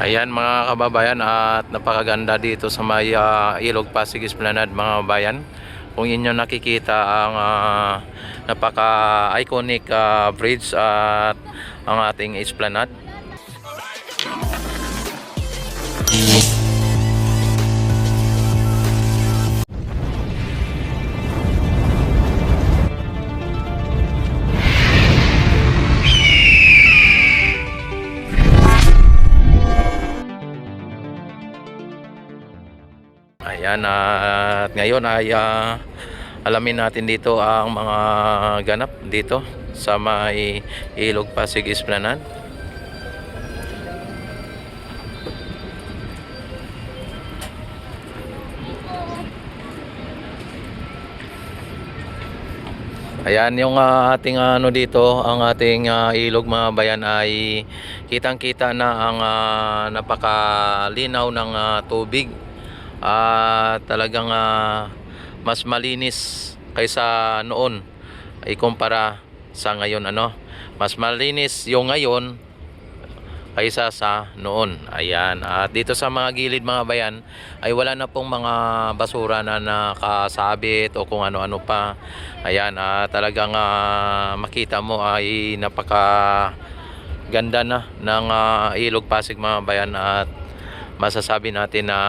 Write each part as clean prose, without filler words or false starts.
Ayan mga kababayan, at napakaganda dito sa may Ilog Pasig Esplanade mga bayan. Kung inyo nakikita ang napaka-iconic bridge at ang ating esplanade. Ayan, at ngayon ay alamin natin dito ang mga ganap dito sa may Ilog Pasig Esplanade. Ayan yung ating ano dito, ang ating ilog mga bayan ay kitang-kita na ang napakalinaw ng tubig. Talagang mas malinis kaysa noon ikumpara sa ngayon. Mas malinis yung ngayon kaysa sa noon. Ayan, at dito sa mga gilid mga bayan ay wala na pong mga basura na nakasabit o kung ano-ano pa. Ayan, talagang makita mo ay napaka ganda na ng Ilog Pasig mga bayan, at masasabi natin na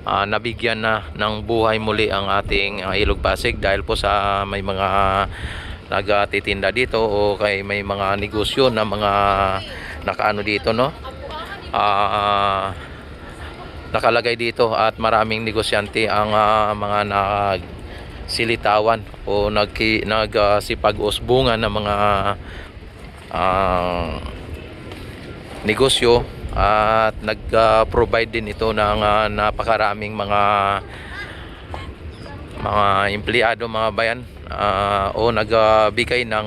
nabigyan na ng buhay muli ang ating Ilog Pasig dahil po sa may mga nagtitinda dito o kay may mga negosyo na mga nakaano dito, nakalagay dito, at maraming negosyante ang mga nagsilitawan o nagsipag-usbungan ng mga negosyo, at nag-provide din ito ng napakaraming mga empleyado mga bayan, o nagbigay ng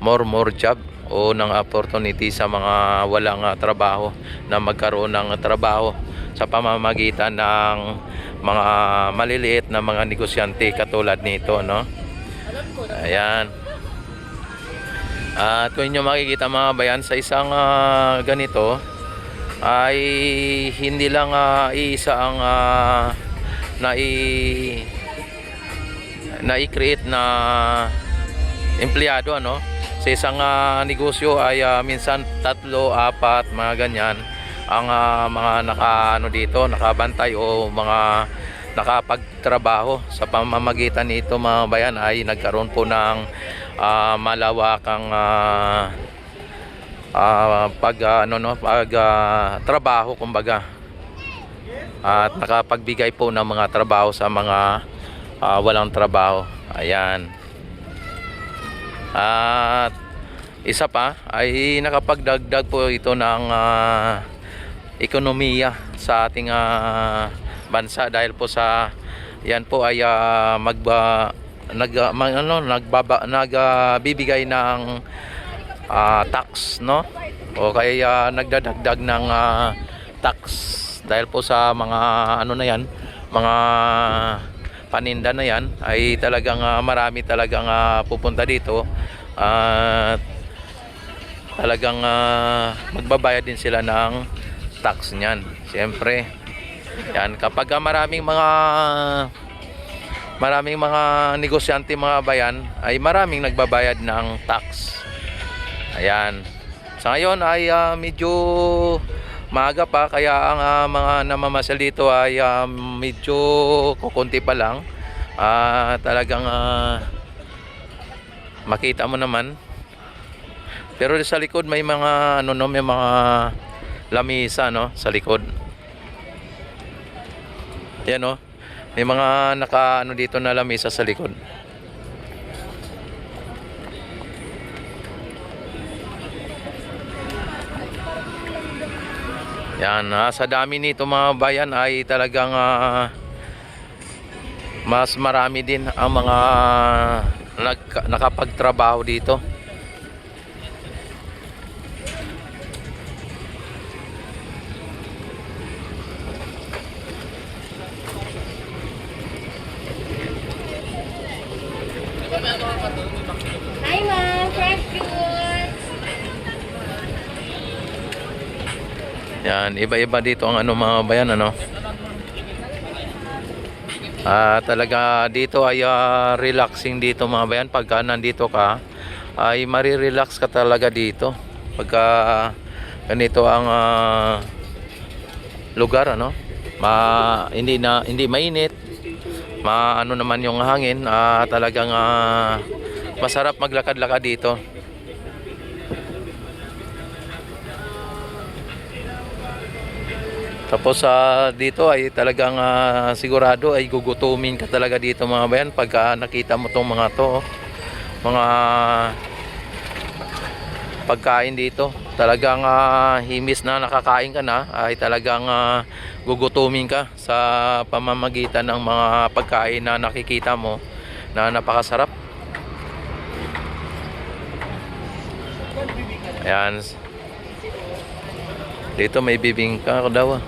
more job o ng opportunity sa mga walang trabaho na magkaroon ng trabaho sa pamamagitan ng mga maliliit na mga negosyante katulad nito, Ayan. At kung inyo makikita mga bayan, sa isang ganito ay hindi lang isa ang na-create na empleyado, sa isang negosyo ay minsan 3, 4 mga ganyan ang mga dito nakabantay o mga nakapagtrabaho. Sa pamamagitan nito mga bayan ay nagkaroon po ng malawakang trabaho kumbaga, at nakapagbigay po ng mga trabaho sa mga walang trabaho. Ayan. At isa pa ay nakapagdagdag po ito ng ekonomiya sa ating bansa dahil po sa yan po ay nagbibigay ng tax, o kaya nagdadagdag ng tax dahil po sa mga mga paninda na yan ay talagang marami talagang pupunta dito, at talagang magbabayad din sila ng tax niyan. Siyempre yan, kapag maraming mga negosyante mga bayan ay maraming nagbabayad ng tax. Ayan, sa ngayon ay medyo maaga pa, kaya ang mga namamasyal dito ay medyo kukunti pa lang. Talagang makita mo naman, pero sa likod may mga may mga lamisa sa likod. Yan, may mga dito na lamisa sa likod. Yan, sa dami nito mga bayan ay talagang mas marami din ang mga nakapagtrabaho dito. Hi ma'am, fresh goods. Yan, iba-iba dito ang ano mga bayan, ano. Talaga dito ay relaxing dito mga bayan. Pagka nandito ka ay marirelax ka talaga dito pagka ganito ang lugar, ano. Hindi mainit, ano naman yung hangin. Talagang masarap maglakad-lakad dito. Tapos dito ay talagang sigurado ay gugutumin ka talaga dito mga bayan pagka nakita mo tong mga to, mga pagkain dito. Talagang himis na nakakain ka na ay talagang gugutumin ka sa pamamagitan ng mga pagkain na nakikita mo na napakasarap. Ayan. Dito may bibingka daw.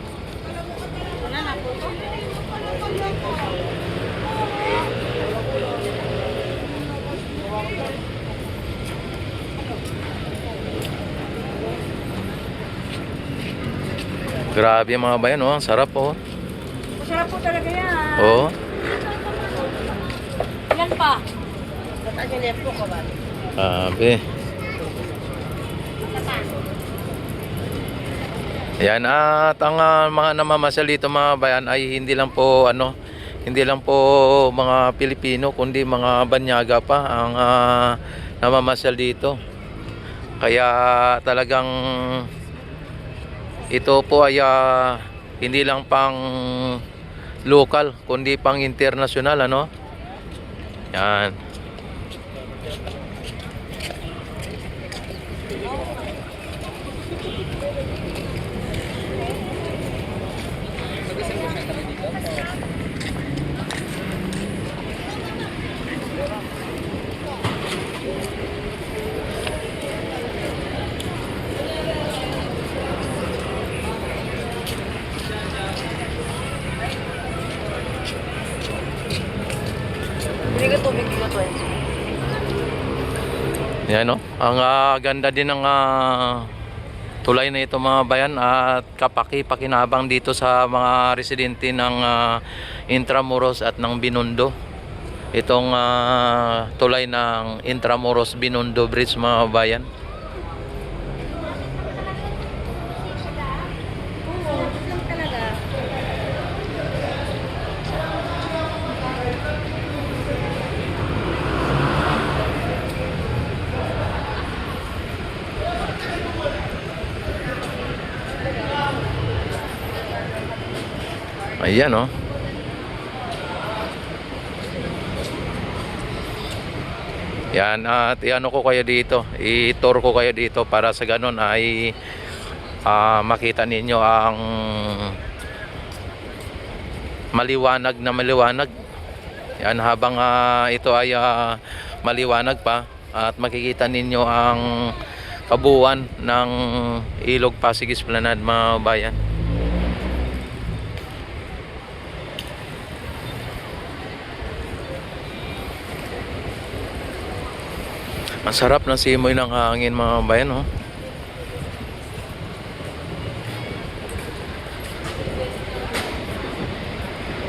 Grabe mga bayan, oh. Ang sarap, oh. Masarap po talaga yan. Oh. Ilan pa? Tatagyan po ka ba? Grabe. Ayan, at ang mga namamasyal dito mga bayan ay hindi lang po mga Pilipino kundi mga banyaga pa ang namamasyal dito. Kaya talagang ito po ay hindi lang pang local kundi pang international, ano. Yan. Hindi ka tubig dito to eh. Yan, no? Ang ganda din ng tulay na ito mga bayan at kapaki-pakinabang dito sa mga residente ng Intramuros at ng Binondo. Itong tulay ng Intramuros Binondo Bridge mga bayan. Ayan, oh. Yan, at iano ko kayo dito, i-tour ko kayo dito para sa ganun ay makita ninyo ang maliwanag na maliwanag. Yan, habang ito ay maliwanag pa at makikita ninyo ang kabuuan ng Ilog Pasig Esplanade mga bayan. Ang sarap ng simoy ng hangin mga bayan, oh.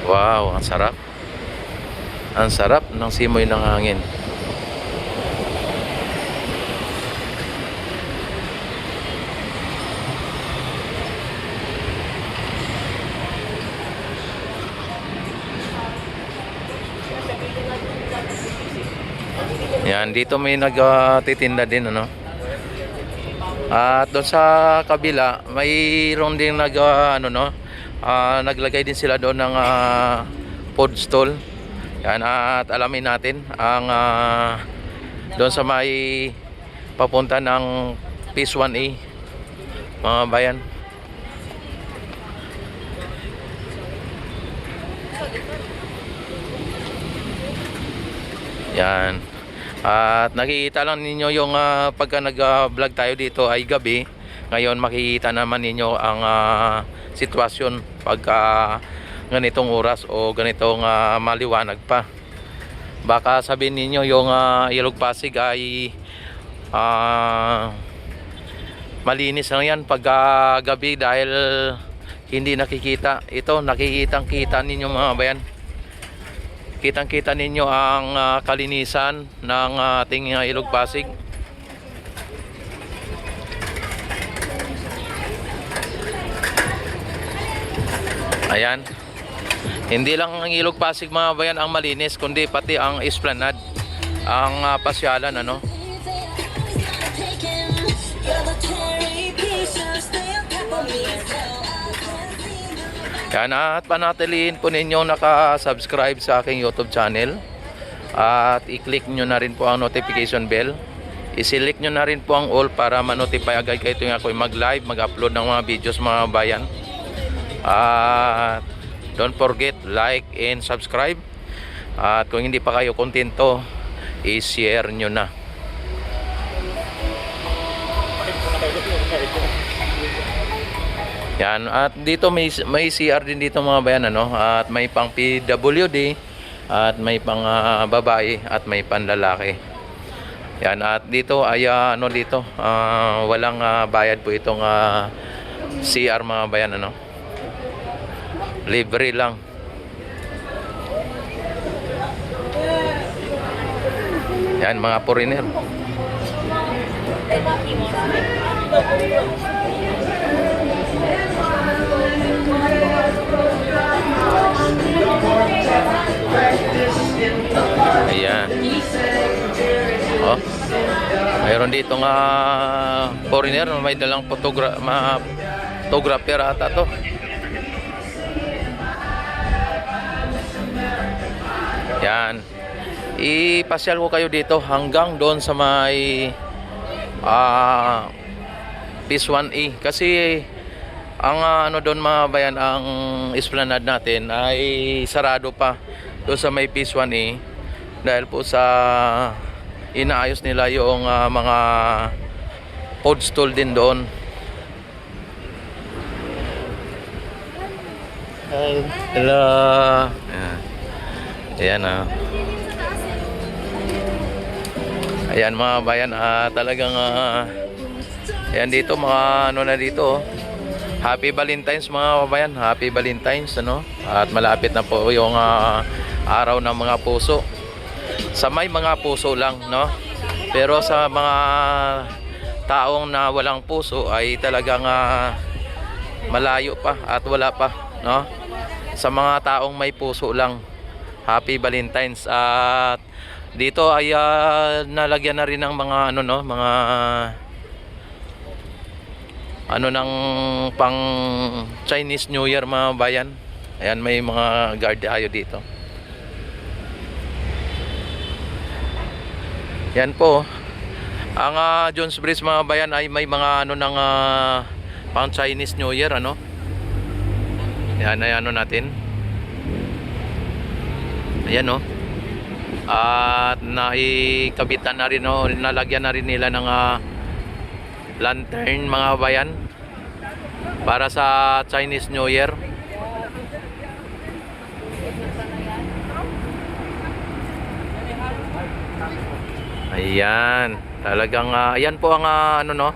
Wow, ang sarap. Ang sarap ng simoy ng hangin. Yan, dito may nagtitinda din, ano. At doon sa kabila, mayroon din naglagay din sila doon ng food stall. Yan, at alamin natin ang doon sa may papunta ng Phase 1A mga bayan. Yan. At nakikita lang ninyo yung pagka nag-vlog tayo dito ay gabi. Ngayon makikita naman ninyo ang sitwasyon pagka ganitong oras o ganitong maliwanag pa. Baka sabihin ninyo yung Ilog Pasig ay malinis lang yan pag gabi dahil hindi nakikita. Ito, nakikitang-kita ninyo mga bayan. Kitang-kita ninyo ang kalinisan ng ating Ilog Pasig. Ayan. Hindi lang ang Ilog Pasig mga bayan ang malinis, kundi pati ang Esplanade, ang pasyalan ano. Yan, at panatilihin po ninyo naka-subscribe sa aking YouTube channel. At i-click nyo na rin po ang notification bell. I-select nyo na rin po ang all para ma-notify agad kayo tuwing ako mag-live, mag-upload ng mga videos mga bayan. At don't forget, like and subscribe. At kung hindi pa kayo kontento, i-share nyo na. Yan, at dito may CR din dito mga bayan ano, at may pang PWD at may pang babae at may panlalaki. Yan, at dito ay ano dito, walang bayad po itong CR mga bayan ano. Libre lang. Yan mga foreigner. Ayan. Oh. Mayroon dito nga foreigner, may dalang photographer ata to. Yan. Ipasyal ko kayo dito hanggang doon sa may Phase 1A kasi ang ano doon mga bayan, ang Esplanade natin ay sarado pa doon sa may Phase 1A dahil po sa inaayos nila yung mga food stall din doon. Hi. Hello. Ayan ayan mga bayan, talagang ayan dito mga ano na dito. Happy Valentine's mga bayan, Happy Valentine's ano. At malapit na po yung araw ng mga puso. Sa may mga puso lang no. Pero sa mga taong na walang puso ay talagang malayo pa at wala pa no. Sa mga taong may puso lang, Happy Valentine's. At dito ay nalagyan na rin ng mga ano no, mga ano ng pang Chinese New Year mga bayan. Ayan, may mga guard tayo dito. Yan po. Ang Jones Bridge mga bayan ay may mga ano ng pang Chinese New Year ano. Yan ay ano natin. Ayan no. At naikabitan na rin no, nalagyan na rin nila ng lantern mga bayan para sa Chinese New Year. Ayan, talagang ayan po ang ano no.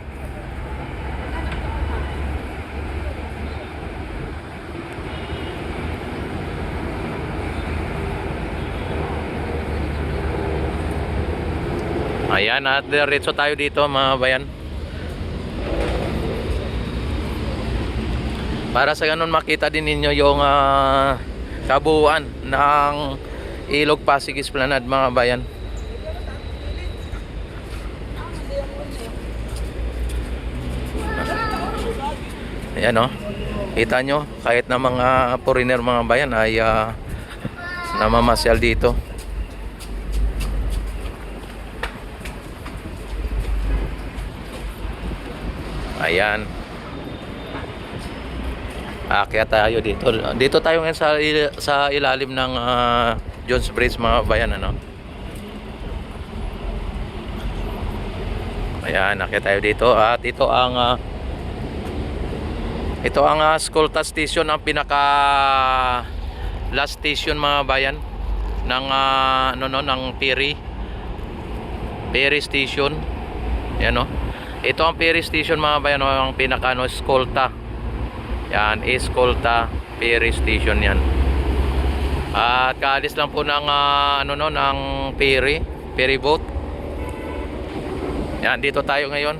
Ayan, at diretso tayo dito mga bayan. Para sa ganun makita din ninyo yung kabuuan ng Ilog Pasig Esplanade mga bayan. Ayan o, kita nyo kahit na mga foreigner mga bayan ay namamasyal dito. Ayan. Kaya tayo dito. Dito tayo ngayon sa ilalim ng Jones Bridge mga bayan ano. Ayan, nakita tayo dito at ito ang Escolta Station, ang pinaka last station mga bayan ng ng Ferry Station. Ayan no. Ito ang ferry station mga bayan, ang pinaka ano, Escolta. Yan, Escolta ferry station yan. At kaalis lang po ng ano no, ng ferry boat. Yan, dito tayo ngayon.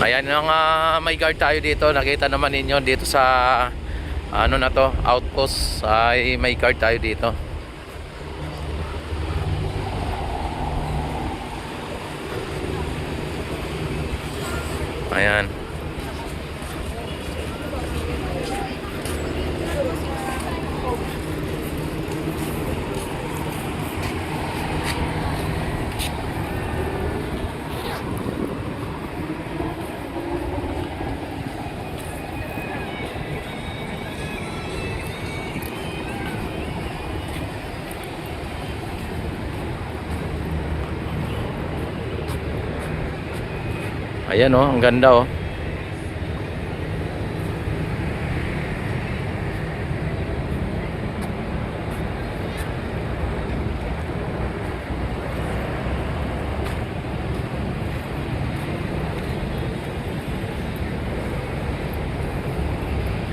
Ayan yung may guard tayo dito. Nakita naman ninyo dito sa ano na to, outpost, ay may guard tayo dito. Ayan. Ayan oh, ang ganda oh.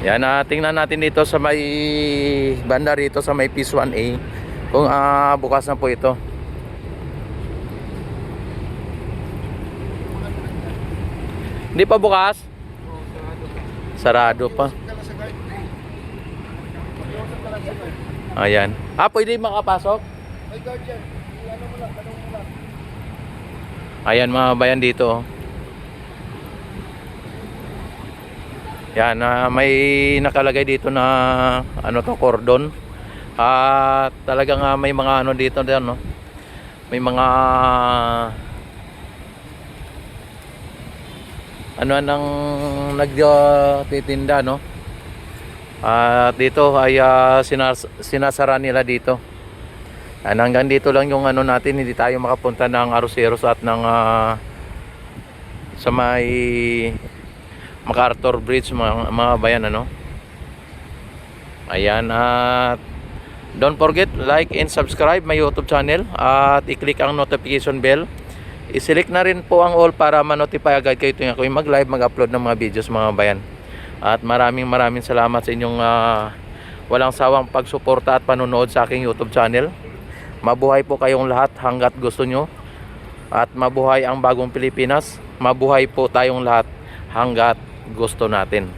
Yan, tingnan natin dito sa may banda rito sa may Phase 1A kung bukas na po ito. Hindi pa bukas? Sarado pa. Ayan. Pwede makapasok? Ayan mga bayan dito oh. Yan, may nakalagay dito na ano to, cordon. At talagang may mga ano dito din no. May mga ano nang nagtitinda no. At dito ay sinasara nila dito. Hanggang dito lang yung ano natin, hindi tayo makapunta ng Aroseros at ng sa may MacArthur Bridge mga bayan ano. Ayan, at don't forget like and subscribe my YouTube channel at i-click ang notification bell. I-select na rin po ang all para ma-notify agad kayo tuwing ako mag-live, mag-upload ng mga videos mga bayan. At maraming salamat sa inyong walang sawang pagsuporta at panonood sa aking YouTube channel. Mabuhay po kayong lahat hanggat gusto nyo. At mabuhay ang bagong Pilipinas. Mabuhay po tayong lahat hanggat gusto natin.